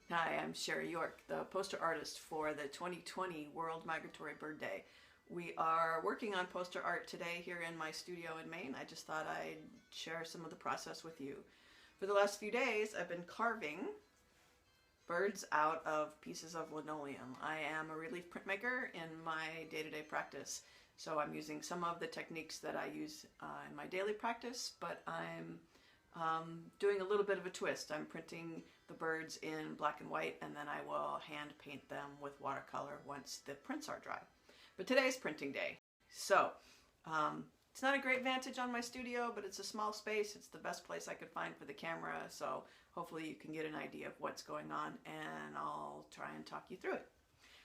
Hi, I'm Sherrie York, the poster artist for the 2020 World Migratory Bird Day. We are working on poster art today here in my studio in Maine. I just thought I'd share some of the process with you. For the last few days, I've been carving birds out of pieces of linoleum. I am a relief printmaker in my day-to-day practice, so I'm using some of the techniques that I use in my daily practice, but I'm doing a little bit of a twist. I'm printing the birds in black and white, and then I will hand paint them with watercolor once the prints are dry. But today's printing day, so it's not a great vantage on my studio, but it's a small space. It's the best place I could find for the camera, so hopefully you can get an idea of what's going on, and I'll try and talk you through it.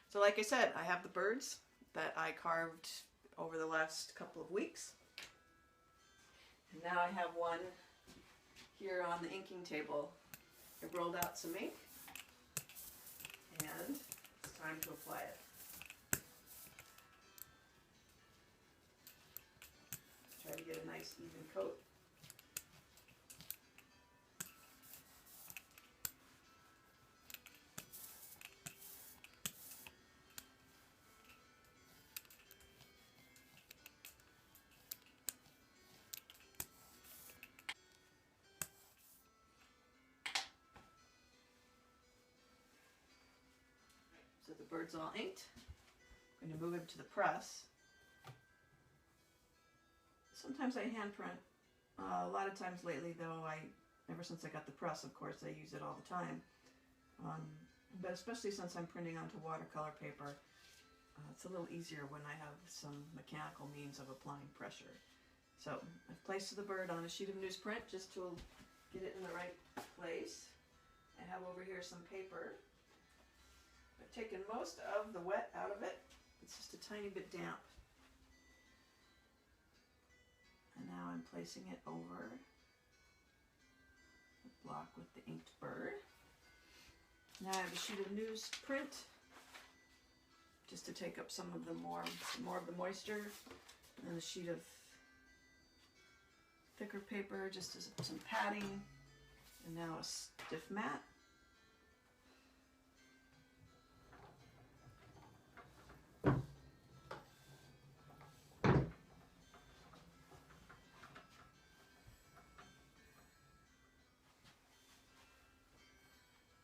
So like I said, I have the birds that I carved over the last couple of weeks, and now I have one here on the inking table. I rolled out some ink, and it's time to apply it. Try to get a nice even coat. So the bird's all inked. I'm going to move him to the press. Sometimes I hand print. A lot of times lately, though, ever since I got the press, of course, I use it all the time. But especially since I'm printing onto watercolor paper, it's a little easier when I have some mechanical means of applying pressure. So I've placed the bird on a sheet of newsprint just to get it in the right place. I have over here some paper. I've taken most of the wet out of it. It's just a tiny bit damp. And now I'm placing it over the block with the inked bird. Now I have a sheet of newsprint just to take up some more of the moisture, and a sheet of thicker paper just as some padding, and now a stiff mat.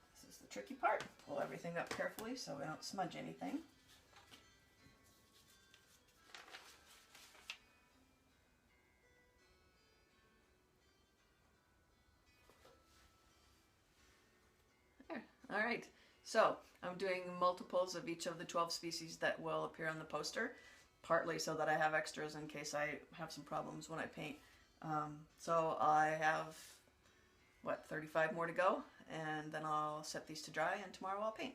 This is the tricky part. Pull everything up carefully so I don't smudge anything. There. All right. So I'm doing multiples of each of the 12 species that will appear on the poster, partly so that I have extras in case I have some problems when I paint. So I have, 35 more to go, and then I'll set these to dry, and tomorrow I'll paint.